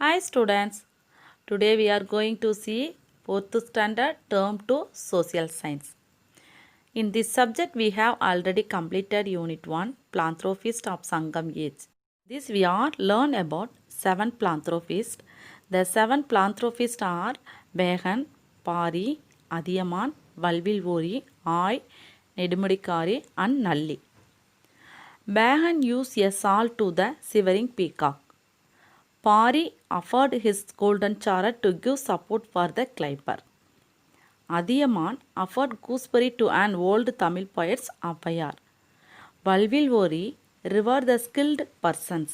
Hi students, today we are going to see 4th standard term 2 social science. In this subject we have already completed unit 1 Philanthropist of Sangam age. This we are learn about 7 philanthropists. The 7 philanthropists are Behan, Pari, Adiyaman, Valvilvori, Ay, Nedumudikari and Nalli. Behan used a salt to the shivering peacock. Pari offered his golden chariot to give support for the climber. Adiyaman offered gooseberry to an old Tamil poet's Appayar. Valvilvori revered the skilled persons.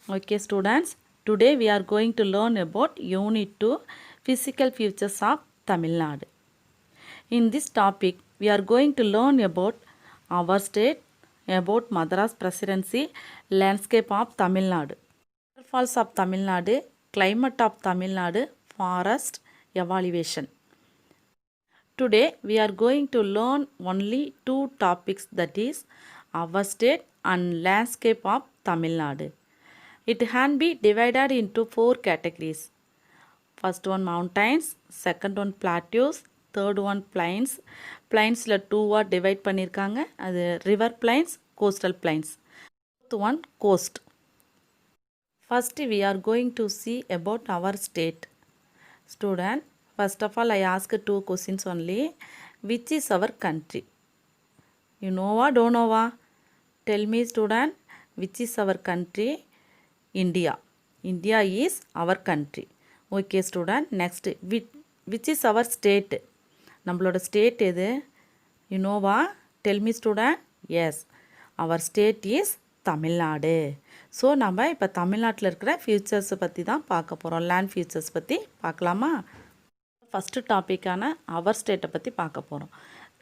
Okay students, today we are going to learn about Unit 2 Physical Features of Tamil Nadu. In this topic, we are going to learn about our state, about Madras Presidency, landscape of Tamil Nadu. Waterfalls of Tamil Nadu, climate of Tamil Nadu, forest evaluation. Today we are going to learn only two topics, that is our state and landscape of Tamil Nadu. It can be divided into four categories. First one mountains, second one plateaus, third one plains. Plainsல டூவா divide பண்ணியிருக்காங்க, அது river plains, coastal plains. Fourth one coast. First we are going to see about our state. Student, first of all I ask two questions only. Which is our country? You know what? Don't know what? Tell me student, which is our country? India. India is our country. Okay student, next which is our state? நம்மளோட state எது? You know what? Tell me student. Yes, our state is Tamil Nadu. So நம்ம இப்போ தமிழ்நாட்டில் இருக்கிற ஃபியூச்சர்ஸை பற்றி தான் பார்க்க போகிறோம். லேண்ட் ஃபியூச்சர்ஸ் பற்றி பார்க்கலாமா? ஃபஸ்ட்டு டாப்பிக்கான அவர் ஸ்டேட்டை பற்றி பார்க்க போகிறோம்.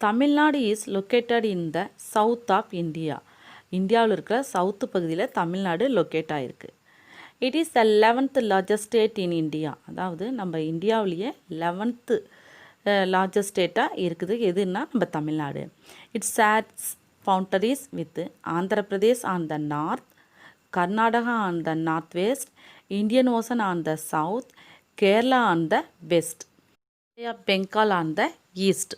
Tamil Nadu is located in the south of India. இந்தியாவில் இருக்கிற சவுத்து பகுதியில் தமிழ்நாடு லொக்கேட் ஆகிருக்கு. It is the 11th largest state in India. அதாவது நம்ம இந்தியாவிலேயே 11th லார்ஜஸ்ட் ஸ்டேட்டாக இருக்குது எதுன்னா நம்ம Tamil Nadu. It's shares boundaries with Andhra Pradesh on the north, Karnataka on the northwest, Indian Ocean on the south, Kerala on the west, Bay of Bengal on the east.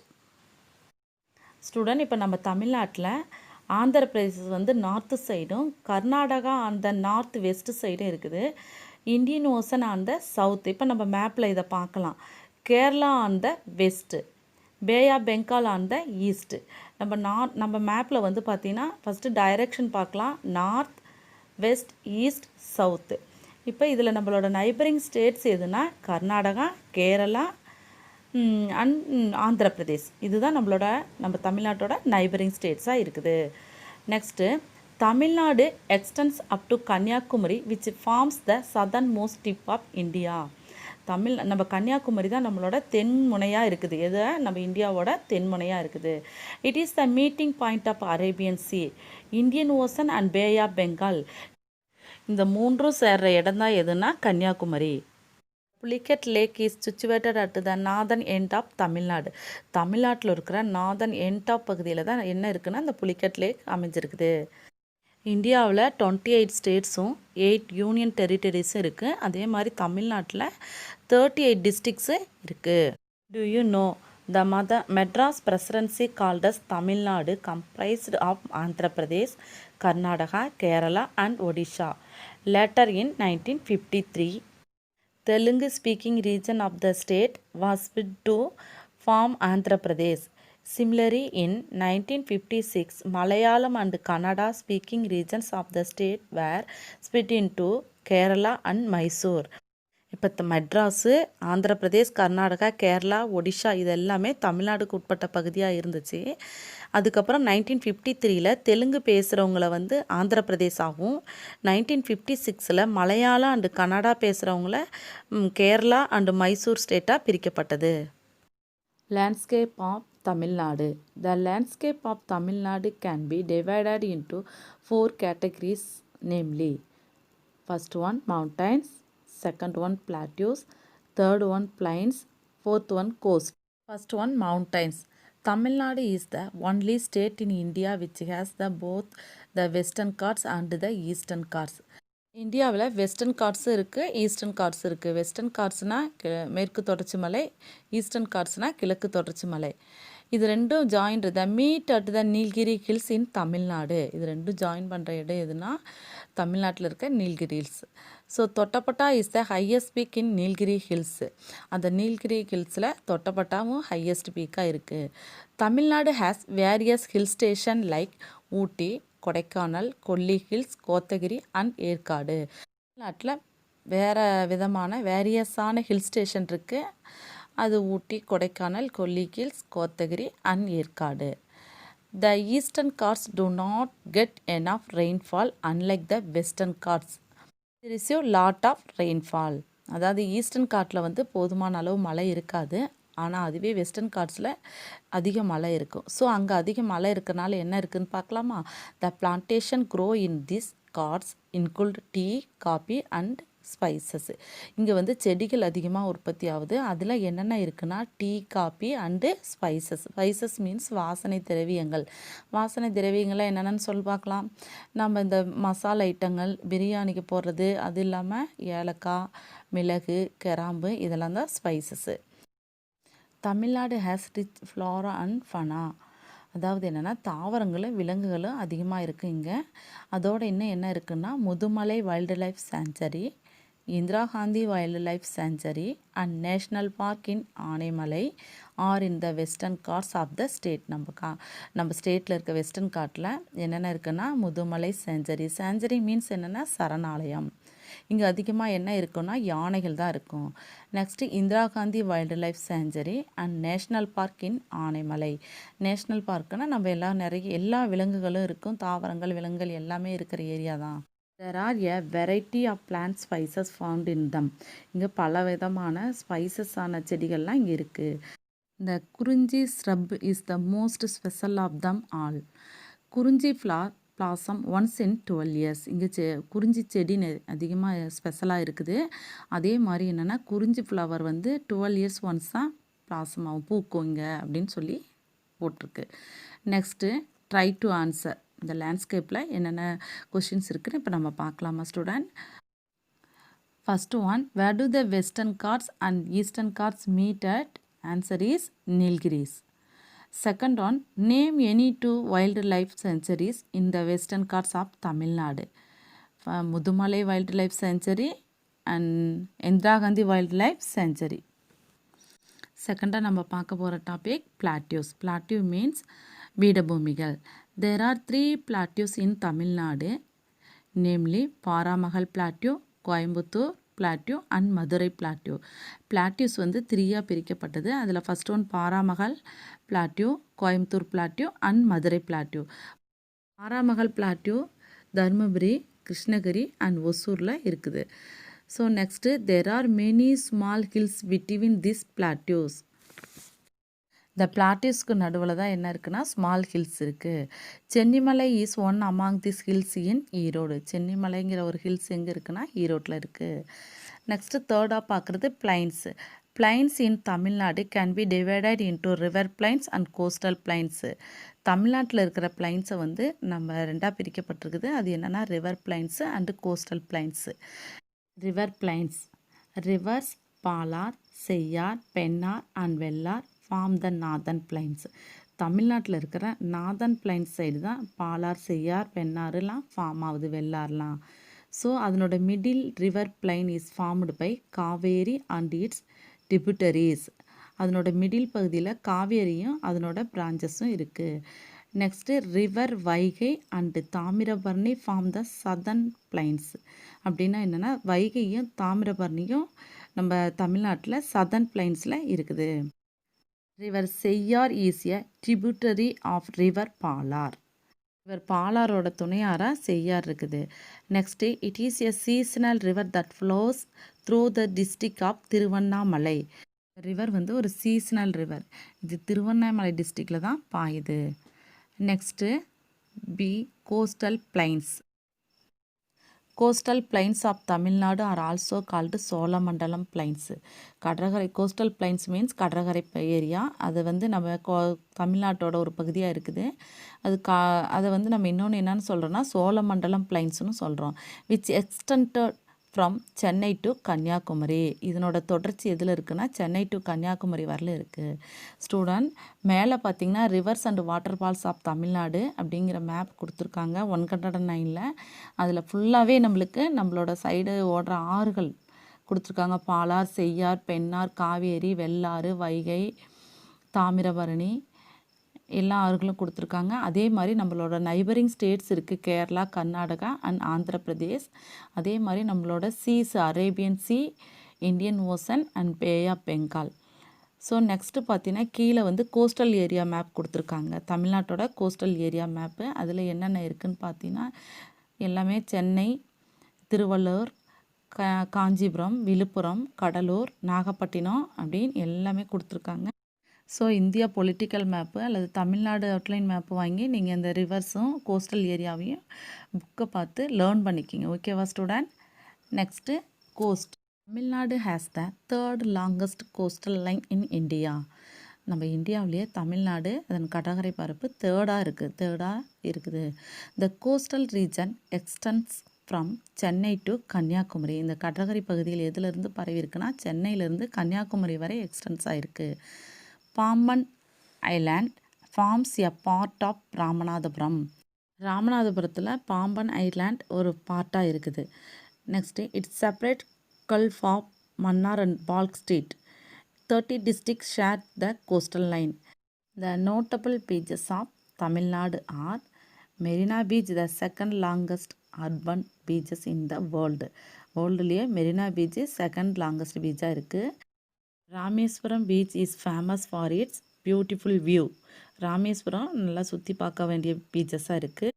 Student, இப்போ நம்ம தமிழ்நாட்டில் ஆந்திர பிரதேசம் வந்து north சைடும், கர்நாடகா அந்த நார்த் வெஸ்ட் சைடும் இருக்குது. Indian ocean on the south. இப்போ நம்ம மேப்பில் இதை பார்க்கலாம். Kerala on the west, bay of Bengal on the east. நம்ம மேப்பில் வந்து பார்த்திங்கன்னா ஃபஸ்ட்டு டைரெக்ஷன் பார்க்கலாம். North, west, east, south. இப்போ இதில் நம்மளோட நைபரிங் ஸ்டேட்ஸ் எதுனா கர்நாடகா, கேரளா அண்ட் ஆந்திர பிரதேஷ். இதுதான் நம்ம தமிழ்நாட்டோட நைபரிங் ஸ்டேட்ஸாக இருக்குது. Next, Tamil Nadu extends up to Kanyakumari which forms the southernmost tip of India. நம்ம கன்னியாகுமரி தான் நம்மளோட தென்முனையாக இருக்குது. எது நம்ம இந்தியாவோட தென்முனையாக இருக்குது. It is the meeting point of Arabian C, Indian ocean and pay of Bengal. இந்த மூன்றும் சேர்ற இடம் தான் எதுனா Kanyakumari. Pulicat lake is situated at the northern end of Tamil Nadu. தமிழ்நாட்டில் இருக்கிற நார்தன் எண்ட் ஆஃப் பகுதியில் தான் என்ன இருக்குன்னா இந்த புலிகட் லேக் அமைஞ்சிருக்குது. இந்தியாவில் 28 ஸ்டேட்ஸும் 8 யூனியன் டெரிட்டரிஸும் இருக்குது. அதே மாதிரி தமிழ்நாட்டில் 38 டிஸ்ட்ரிக்ஸு இருக்குது. Do you know the Madras presidency called as Tamil Nadu comprised of Andhra Pradesh, Karnataka, Kerala and Odisha. Later in 1953, Telugu speaking region of the state was split to form Andhra Pradesh. Similarly, in 1956, Malayalam and Kannada speaking regions of the state were split into Kerala and Mysore. இப்போ மெட்ராஸு, ஆந்திர பிரதேஷ், கர்நாடகா, கேரளா, ஒடிஷா இது எல்லாமே தமிழ்நாடுக்கு உட்பட்ட பகுதியாக இருந்துச்சு. அதுக்கப்புறம் 1953 தெலுங்கு பேசுகிறவங்கள வந்து ஆந்திர பிரதேசாகவும், 1956 மலையாளம் அண்டு கன்னடா பேசுகிறவங்கள கேரளா அண்டு மைசூர் ஸ்டேட்டாக பிரிக்கப்பட்டது. Landscape of Tamil Nadu. The landscape of Tamil Nadu can be divided into four categories, namely first one mountains, second one plateaus, third one plains, fourth one coast. First one mountains. Tamil Nadu is the only state in India which has both the Western Ghats and the Eastern Ghats. இந்தியாவில் western காட்ஸும் இருக்குது, eastern God's இருக்குது. Western காட்ஸ்னால் மேற்கு தொடர்ச்சி மலை, eastern காட்ஸ்னால் கிழக்கு தொடர்ச்சி மலை. இது ரெண்டும் joined the meet at the Nilgiri hills in Tamil Nadu. இது ரெண்டும் ஜாயின் பண்ணுற இடம் எதுனா தமிழ்நாட்டில் இருக்க Nilgiri hills. So Doddabetta is the highest peak in Nilgiri hills. அந்த நீல்கிரி ஹில்ஸில் தொட்டப்பட்டாவும் ஹையஸ்ட் பீக்காக இருக்குது. Tamil Nadu has various hill station like Ooty, Kodaikanal, Kolli hills, Kotagiri and Yercaud. தமிழ்நாட்டில் வேறு விதமான வேரியஸான ஹில் ஸ்டேஷன் இருக்குது. அது Ooty, Kodaikanal, Kolli hills, Kotagiri and Yercaud. The eastern Ghats do not get enough rainfall unlike the western Ghats. They receive lot of rainfall. அதாவது ஈஸ்டர்ன் காட்டில் வந்து போதுமான அளவு மழை இருக்காது, ஆனால் அதுவே வெஸ்டர்ன் காட்ஸில் அதிக மழை இருக்கும். ஸோ அங்கே அதிக மழை இருக்கிறனால என்ன இருக்குதுன்னு பார்க்கலாமா? The plantation grow in this Ghats include tea, coffee and spices. இங்கே வந்து செடிகள் அதிகமாக உற்பத்தி ஆகுது. அதில் என்னென்ன இருக்குன்னா tea, coffee and spices. Spices means வாசனை திரவியங்கள். வாசனை திரவியங்கள்லாம் என்னென்னு சொல்லி பார்க்கலாம். நம்ம இந்த மசாலா ஐட்டங்கள், பிரியாணிக்கு போடுறது, அது இல்லாமல் ஏலக்காய், மிளகு, கிராம்பு இதெல்லாம் தான் spices. Tamil Nadu has rich Flora and fauna. அதாவது என்னென்னா தாவரங்களும் விலங்குகளும் அதிகமாக இருக்குது இங்கே. அதோடு இன்னும் என்ன இருக்குன்னா Mudumalai wild life sanctuary, Indira Gandhi wild life sanctuary and national park in Anamalai are in the Western God's of the state. நம்ம ஸ்டேட்டில் இருக்க வெஸ்டர்ன் காட்டில் என்னென்ன இருக்குன்னா முதுமலை சாங்சுரி. சாங்சுரி மீன்ஸ் என்னென்னா சரணாலயம். இங்கே அதிகமாக என்ன இருக்குன்னா யானைகள் தான் இருக்கும். Next Indira Gandhi wild life sanctuary and national park in Anaimalai. National பார்க்குனால் நம்ம எல்லா விலங்குகளும் இருக்கும், தாவரங்கள், விலங்குகள் எல்லாமே இருக்கிற ஏரியா தான். There are a variety of plant spices found in them. இங்கே பல விதமான ஸ்பைசஸான செடிகள்லாம் இங்கே இருக்குது. இந்த kurinji shrub is the most special of them all. Kurinji blossom once in 12 years. இங்கே குறிஞ்சி செடி அதிகமாக ஸ்பெஷலாக இருக்குது. அதே மாதிரி என்னென்னா குறிஞ்சி ஃப்ளவர் வந்து 12 years ஒன்ஸ் தான் blossom ஆகும், பூக்கும் இங்கே அப்படின்னு சொல்லி போட்டிருக்கு. Next try to answer. இந்த லேண்ட்ஸ்கேப்பில் என்னென்ன கொஷின்ஸ் இருக்குன்னு இப்போ நம்ம பார்க்கலாமா student? First one, where do the Western Ghats and Eastern Ghats meet at? Answer is Nilgiris. Second one, name any two wild life sanctuaries in the Western God's of Tamil Nadu. Mudumalai wild life sanctuary and Indira Gandhi wild life sanctuary. செகண்டாக நம்ம பார்க்க போகிற topic plateaus. Plateau means பீடபூமிகள். There are 3 plateaus in Tamil Nadu, namely Baramahal plateau, Coimbatore plateau and Madurai plateau. Plateaus வந்து 3ஆக பிரிக்கப்பட்டது. அதில் first one Baramahal plateau, Coimbatore plateau and Madurai plateau. Baramahal plateau Dharmapuri, Krishnagiri and ஒசூரில் இருக்குது. So next there are many small hills between these plateaus. இந்த பிளாட்டியூஸ்க்கு நடுவில் தான் என்ன இருக்குன்னா ஸ்மால் ஹில்ஸ் இருக்குது. Chennimalai is one among this hills in Erode. சென்னிமலைங்கிற ஒரு ஹில்ஸ் எங்கே இருக்குன்னா ஈரோட்டில் இருக்குது. நெக்ஸ்ட்டு தேர்டாக பார்க்குறது plains. Plains in Tamil Nadu can be divided into river plains and coastal plains. தமிழ்நாட்டில் இருக்கிற பிளைன்ஸை வந்து நம்ம ரெண்டாக பிரிக்கப்பட்டிருக்குது. அது என்னென்னா river plains and coastal plains. River plains, rivers Palar, Cheyyar, Pennar and Vellar form the northern plains. தமிழ்நாட்டில் இருக்கிற நார்தன் பிளைன்ஸ் சைடு தான் பாலார், செய்யார், பெண்ணாறுலாம் ஃபார்ம் ஆகுது, வெள்ளார்லாம். ஸோ அதனோட middle river plain is formed by Kaveri and its tributaries. அதனோட மிடில் பகுதியில் காவேரியும் அதனோட பிரான்ச்சஸும் இருக்குது. Next river Vaigai and Thamirabarani form the southern plains. அப்படின்னா என்னென்னா வைகையும் தாமிரபரணியும் நம்ம தமிழ்நாட்டில் சதர்ன் பிளைன்ஸில் இருக்குது. River Cheyyar is a tributary of river Palar. River பாலாரோட துணையாராக செய்யார் இருக்குது. Next it is a seasonal river that flows through the district of Tiruvannamalai. River வந்து ஒரு சீசனல் ரிவர். இது திருவண்ணாமலை டிஸ்ட்ரிக்டில் தான் பாயுது. Next B coastal plains. Coastal plains of Tamil Nadu are also called Solamandalam plains. கடற்கரை கோஸ்டல் பிளைன்ஸ் மீன்ஸ் கடற்கரை area. அது வந்து நம்ம தமிழ்நாட்டோட ஒரு பகுதியாக இருக்குது. அது அதை வந்து நம்ம இன்னொன்று என்னன்னு சொல்கிறோன்னா சோழமண்டலம் பிளைன்ஸ்னு சொல்கிறோம். Which extended from Chennai to Kanyakumari. இதனோட தொடர்ச்சி எதில் இருக்குன்னா சென்னை டு கன்னியாகுமரி வரல இருக்குது. ஸ்டூடெண்ட் மேலே பார்த்தீங்கன்னா rivers and waterfalls of Tamil Nadu அப்படிங்கிற மேப் கொடுத்துருக்காங்க 109ல். அதில் ஃபுல்லாகவே நம்மளோட சைடு ஓடுற ஆறுகள் கொடுத்துருக்காங்க. பாலார், செய்யார், பெண்ணார், காவேரி, வெள்ளாறு, வைகை, தாமிரபரணி எல்லா ஆறுகளும் கொடுத்துருக்காங்க. அதே மாதிரி நம்மளோட நைபரிங் ஸ்டேட்ஸ் இருக்குது, கேரளா, கர்நாடகா அண்ட் ஆந்திர பிரதேஷ். அதே மாதிரி நம்மளோட seas Arabian C, Indian ocean and pay of Bengal. So next பார்த்தீங்கன்னா கீழே வந்து கோஸ்டல் ஏரியா மேப் கொடுத்துருக்காங்க. தமிழ்நாட்டோட கோஸ்டல் ஏரியா மேப்பு. அதில் என்னென்ன இருக்குதுன்னு பார்த்தீங்கன்னா எல்லாமே சென்னை, திருவள்ளூர், காஞ்சிபுரம், விழுப்புரம், கடலூர், நாகப்பட்டினம் அப்படின்னு எல்லாமே கொடுத்துருக்காங்க. ஸோ இந்தியா பொலிட்டிக்கல் மேப்பு அல்லது தமிழ்நாடு அவுட்லைன் மேப்பு வாங்கி நீங்கள் இந்த ரிவர்ஸும் கோஸ்டல் ஏரியாவையும் புக்கை பார்த்து லேர்ன் பண்ணிக்கிங்க. ஓகேவா student? Next coast. Tamil Nadu has the 3rd longest coastal line in India. நம்ம இந்தியாவிலேயே தமிழ்நாடு அதன் கடற்கரை பரப்பு தேர்டாக இருக்குது. The coastal region extends from Chennai to Kanyakumari. இந்த கடற்கரை பகுதியில் எதுலேருந்து பரவி இருக்குன்னா சென்னையிலேருந்து கன்னியாகுமரி வரை எக்ஸ்டென்ஸ் ஆகிருக்கு. Pamban island forms a part of Ramanathapuram. ராமநாதபுரத்தில் பாம்பன் ஐலாண்ட் ஒரு பார்ட்டாக இருக்குது. Next it's separate gulf of Mannar and Palk strait. 30 districts share the coastal line. The notable beaches of Tamil Nadu are Marina Beach, the second longest urban beaches in the world. வேர்ல்டுலேயே Marina beach second longest பீச்சாக இருக்குது. Rameswaram beach is famous for its beautiful view. Rameswaram நல்லா சுற்றி பார்க்க வேண்டிய பீச்சஸாக இருக்குது.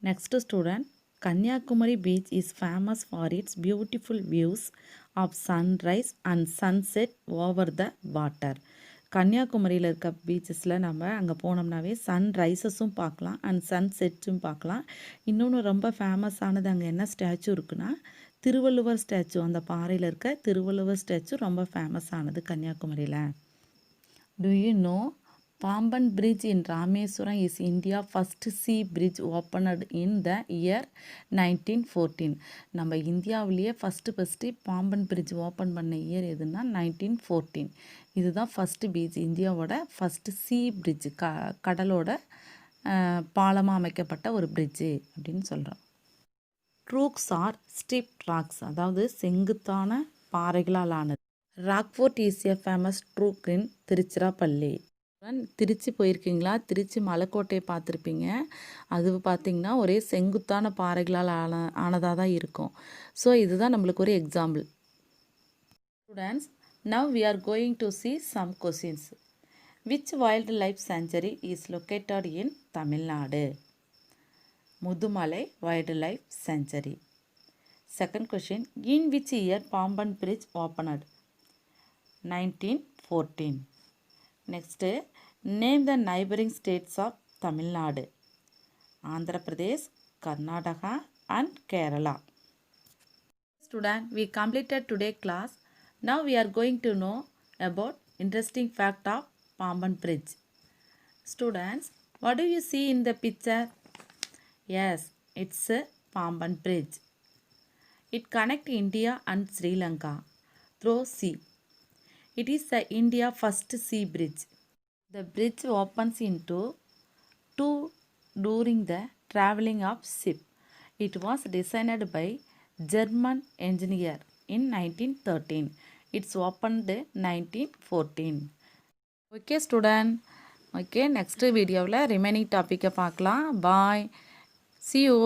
Next student Kanyakumari beach is famous for its beautiful views of sunrise and sunset over the water. கன்னியாகுமரியில் இருக்க பீச்சஸில் நம்ம அங்கே போனோம்னாவே சன்ரைசஸும் பார்க்கலாம் அண்ட் சன்செட்ஸும் பார்க்கலாம். இன்னொன்று ரொம்ப ஃபேமஸானது அங்கே என்ன ஸ்டாச்சு இருக்குன்னா திருவள்ளுவர் ஸ்டாச்சு. அந்த பாறையில் இருக்க திருவள்ளுவர் ஸ்டாச்சு ரொம்ப ஃபேமஸ் ஆனது கன்னியாகுமரியில். Do you know Pamban bridge in Rameswaram is India first sea bridge opened in the year 1914. நம்ம இந்தியாவிலேயே ஃபஸ்ட்டு பாம்பன் பிரிட்ஜ் ஓப்பன் பண்ண இயர் எதுன்னா 1914. இதுதான் ஃபஸ்ட்டு பீச், இந்தியாவோட ஃபஸ்ட்டு சி பிரிட்ஜ், கடலோட பாலமாக அமைக்கப்பட்ட ஒரு பிரிட்ஜு அப்படின்னு சொல்கிறோம். ட்ரூக்ஸ் ஆர் ஸ்டீப் ராக்ஸ், அதாவது செங்குத்தான பாறைகளால் ஆனது. ராக்ஃபோர்ட் இஸ் எ ஃபேமஸ் ட்ரூக் இன் திருச்சிராப்பள்ளி. திருச்சி போயிருக்கீங்களா? திருச்சி மலைக்கோட்டையை பார்த்துருப்பீங்க. அது பார்த்திங்கன்னா ஒரே செங்குத்தான பாறைகளால் ஆனதாக தான் இருக்கும். ஸோ இதுதான் நம்மளுக்கு ஒரு example. Students, now we are going to see some questions. Which wildlife sanctuary is located in Tamil Nadu? Mudumalai wildlife sanctuary. Second question, in which year Pamban bridge opened? 1914. Next, name the neighbouring states of Tamil Nadu. Andhra Pradesh, Karnataka and Kerala. Student, we completed today class. Now we are going to know about interesting fact of Pamban Bridge. Students, what do you see in the picture? Yes, it's a Pamban Bridge. It connects India and Sri Lanka through sea. It is the India first sea bridge. The bridge opens into two during the traveling of ship. It was designed by German engineer in 1913. It's opened 1914. Okay student. Okay, next video remaining டாப்பிக்கை பார்க்கலாம். Bye. See you.